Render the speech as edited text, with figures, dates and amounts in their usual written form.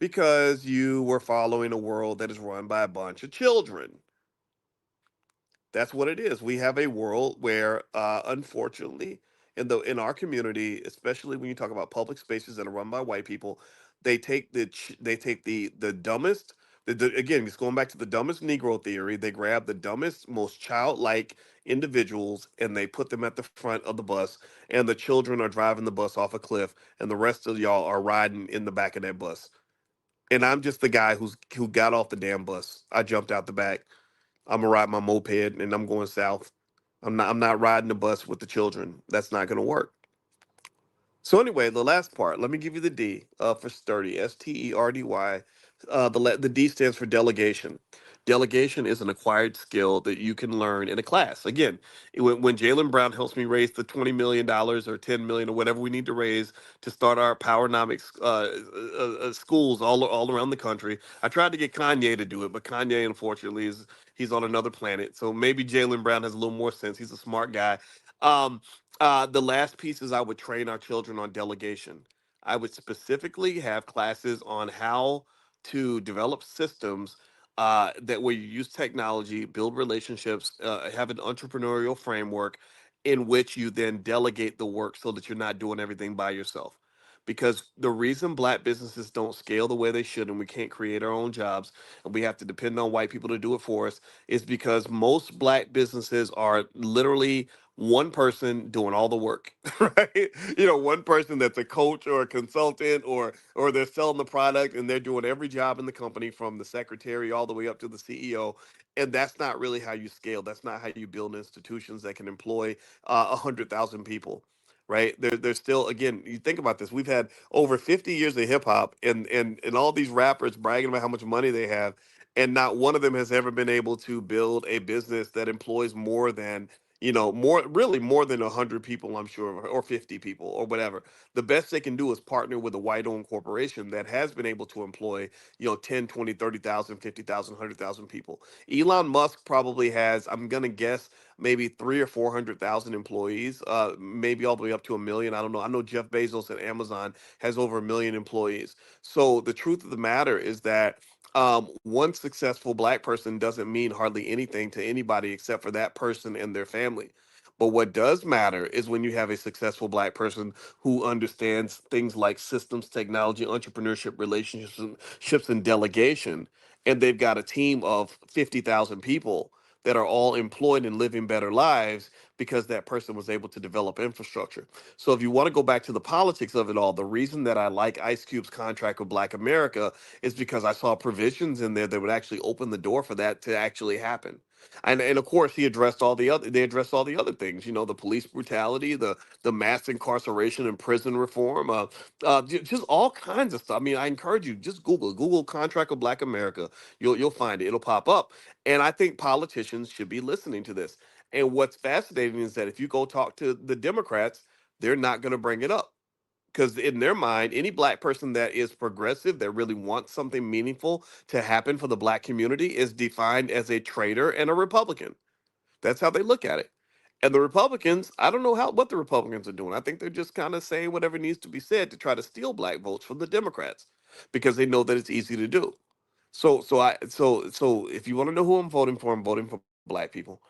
because you were following a world that is run by a bunch of children. That's what it is. We have a world where, unfortunately, in our community, especially when you talk about public spaces that are run by white people, they take the dumbest. Again, it's going back to the dumbest Negro theory. They grab the dumbest, most childlike individuals and they put them at the front of the bus, and the children are driving the bus off a cliff, and the rest of y'all are riding in the back of that bus. And I'm just the guy who got off the damn bus. I jumped out the back. I'm gonna ride my moped and I'm going south. I'm not riding the bus with the children. That's not gonna work. So anyway, the last part. Let me give you the D for sturdy. STERDY. The D stands for delegation. Delegation is an acquired skill that you can learn in a class. Again, when Jalen Brown helps me raise the $20 million or 10 million or whatever we need to raise to start our Powernomics schools all around the country. I tried to get Kanye to do it, but Kanye unfortunately is he's on another planet. So maybe Jalen Brown has a little more sense. He's a smart guy. Um, the last piece is I would train our children on delegation. I would specifically have classes on how to develop systems that where you use technology, build relationships, have an entrepreneurial framework in which you then delegate the work so that you're not doing everything by yourself. Because the reason black businesses don't scale the way they should and we can't create our own jobs and we have to depend on white people to do it for us is because most black businesses are literally one person doing all the work, right? One person that's a coach or a consultant, or they're selling the product and they're doing every job in the company from the secretary all the way up to the CEO. And that's not really how you scale. That's not how you build institutions that can employ 100,000 people. Right there's still, again, you think about this. We've had over 50 years of hip hop, and all these rappers bragging about how much money they have, and not one of them has ever been able to build a business that employs more than more than 100 people, I'm sure, or 50 people or whatever. The best they can do is partner with a white owned corporation that has been able to employ 10, 20, 30,000, 50,000, 100,000 people. Elon Musk probably has, I'm going to guess, maybe 3 or 400,000 employees, maybe all the way up to a million. I don't know. I know Jeff Bezos at Amazon has over a million employees. So the truth of the matter is that one successful black person doesn't mean hardly anything to anybody except for that person and their family. But what does matter is when you have a successful black person who understands things like systems, technology, entrepreneurship, relationships, and delegation, and they've got a team of 50,000 people that are all employed and living better lives because that person was able to develop infrastructure. So if you want to go back to the politics of it all, the reason that I like Ice Cube's contract with Black America is because I saw provisions in there that would actually open the door for that to actually happen. And of course they addressed all the other things, the police brutality, the mass incarceration and prison reform, just all kinds of stuff. I mean, I encourage you, just Google contract with Black America. You'll find it. It'll pop up. And I think politicians should be listening to this. And what's fascinating is that if you go talk to the Democrats, they're not going to bring it up, because in their mind, any black person that is progressive, that really wants something meaningful to happen for the black community, is defined as a traitor and a Republican. That's how they look at it. And the Republicans, I don't know what the Republicans are doing. I think they're just kind of saying whatever needs to be said to try to steal black votes from the Democrats because they know that it's easy to do. So if you want to know who I'm voting for black people.